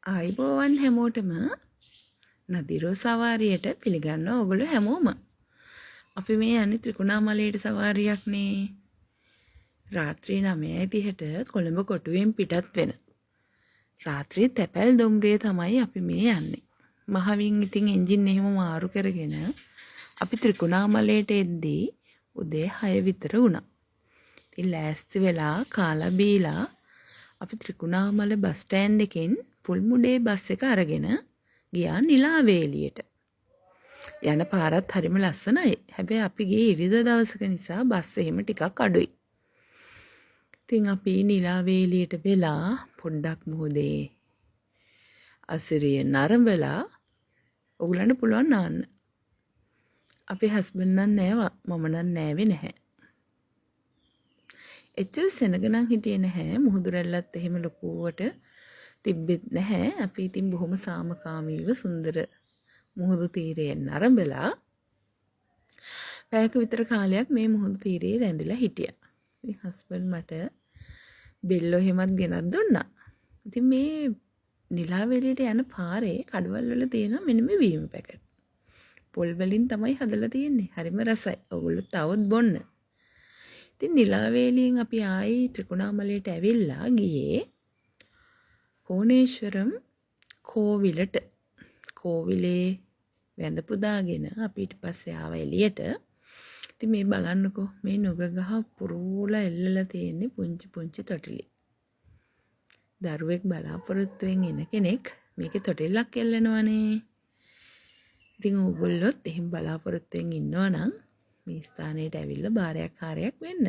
ආයිබෝවන් හැමෝටම නදිරෝ සවාරියට පිළිගන්න ඕගොල්ලෝ හැමෝම. අපි මේ යන්නේ ත්‍රිකුණාමලයට සවාරියක්නේ. රාත්‍රී 9:30ට කොළඹ කොටුවෙන් පිටත් වෙන. රාත්‍රී තැපැල් දොම්රිය තමයි අපි මේ යන්නේ. මහවින් ඉතින් එන්ජින් එහෙම මාරු කරගෙන අපි ත්‍රිකුණාමලයට එද්දී උදේ 6 විතර වුණා. ඉතින් ලෑස්ති වෙලා කාලා බීලා අපි ත්‍රිකුණාමල බස් ස්ටෑන්ඩ් එකෙන් පුල්මුඩේ බස් එක අරගෙන ගියා නිලාවේලියට. යන පාරත් හරිම ලස්සනයි. හැබැයි අපි ගියේ ඉරිදා දවසක නිසා බස් එහෙම ටිකක් අඩුයි. ඉතින් අපි නිලාවේලියට වෙලා පොඩ්ඩක් මොහොතේ අසිරිය නරඹලා ඔයගලන්ට පුළුවන් නාන්න. අපේ හස්බන්ඩ් නම් නෑවා. මම නම් නෑවේ නැහැ. එච්චර සෙනග නම් හිටියේ නැහැ. මුහුදු රැල්ලත් එහෙම ලොකුවට තිබ්බෙත් නැහැ. අපි ඉතින් බොහොම සාමකාමීව සුන්දර මුහුදු තීරයෙන් නරඹලා පැයක විතර කාලයක් මේ මුහුදු තීරයේ රැඳිලා හිටියා. ඉතින් හස්බන්ඩ් මට බෙල්ලෝ එහෙමත් ගෙනත් දුන්නා. ඉතින් මේ නිලාවේලියට යන පාරේ කඩවල් වල තියෙන මෙන්න මේ වීම පැකට්. පොල් වලින් තමයි හදලා තියෙන්නේ. හරිම රසයි. ඔයගොල්ලෝ තවත් බොන්න. ඉතින් නිලාවේලියෙන් අපි ආයි ත්‍රිකුණාමලයට ඇවිල්ලා ගියේ කෝණේශ්වරම් කෝවිලට. කෝවිලේ වැඳ පුදාගෙන අපි ඊට පස්සේ ආව එළියට. ඉතින් මේ බලන්නකෝ මේ නොග ගහ පුරෝලා එල්ලලා තියෙන්නේ පුංචි පුංචි තොටිලි. දරුවෙක් බලාපොරොත්තුෙන් එන කෙනෙක් මේකේ තොටිල්ලක් එල්ලනවනේ. ඉතින් ඕගොල්ලොත් එහෙම බලාපොරොත්තුෙන් ඉන්නවා නම් මේ ස්ථානයට ඇවිල්ලා බාරයක් වෙන්න.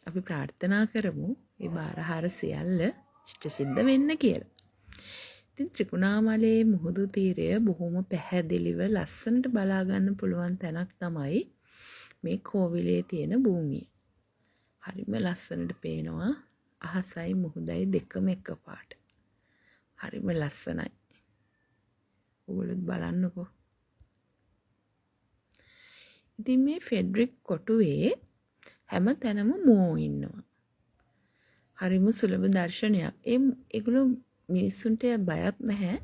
අපි ප්‍රාර්ථනා කරමු මේ බාරහාර සියල්ල ඉෂ්ට සිද්ධ වෙන්න කියලා. ඉතින් ත්‍රිකුණාමලයේ මුහුදු තීරය බොහොම පැහැදිලිව ලස්සනට බලා ගන්න පුළුවන් තැනක් තමයි මේ කෝවිලේ තියෙන භූමිය. හරිම ලස්සනට පේනවා අහසයි මුහුදයි දෙකම එකපාරට. හරිම ලස්සනයි. ඔයගොල්ලෝ බලන්නකෝ. ඉතින් මේ ෆෙඩරික් කොටුවේ හැම තැනම මෝ ඉන්නවා. හරිම සුලභ දර්ශනයක්. ඒගොල්ලෝ මිනිස්සුන්ට බයත් නැහැ.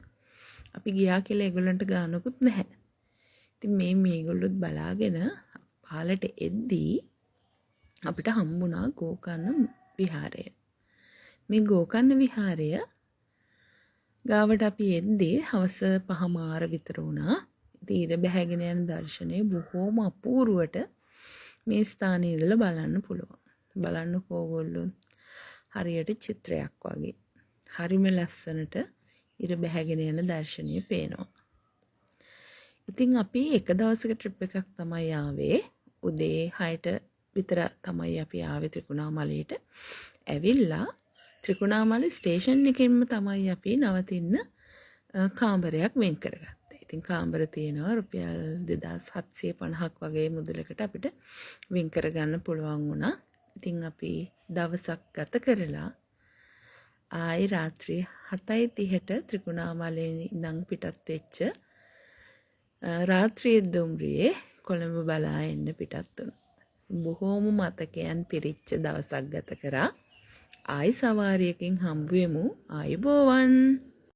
අපි ගියා කියලා ඒගොල්ලන්ට ගානකුත් නැහැ. ඉතින් මේගොල්ලොත් බලාගෙන පාලට එද්දී අපිට හම්බුණා ගෝකර්ණ විහාරය. මේ ගෝකර්ණ විහාරය ගාවට අපි එද්දී හවස 5:00 විතර වුණා. තීර බැහැගෙන යන දර්ශනය බොහෝම අපූර්වට මේ ස්ථානයේ ඉඳලා බලන්න පුළුවන්. බලන්නකෝ ඕගොල්ලෝ හරියට චිත්‍රයක් වගේ. හරිම ලස්සනට ඉර බැහැගෙන යන දර්ශනය පේනවා. ඉතින් අපි එක දවසක ට්‍රිප් එකක් තමයි ආවේ. උදේ 6ට විතර තමයි අපි ආවේ ත්‍රිකුණාමලයට. ඇවිල්ලා ත්‍රිකුණාමල ස්ටේෂන් එකෙන්ම තමයි අපි නවතින්න කාමරයක් වෙන් කරගත්තේ. ඉතින් කාමර තියෙනවා රුපියල් 2750ක් වගේ මුදලකට අපිට වෙන් කරගන්න පුළුවන් වුණා. ඉතින් අපි දවසක් ගත කරලා ආයි රාත්‍රී 7:30ට ත්‍රිකුණාමලයෙන් ඉඳන් පිටත් වෙච්ච රාත්‍රී දුම්රියේ කොළඹ බලා එන්න පිටත් වුණා. බොහෝම මතකයන් පිරිච්ච දවසක් ගත කරා. ආයි සවාරියකින් හම්බ වෙමු. ආයිබෝවන්.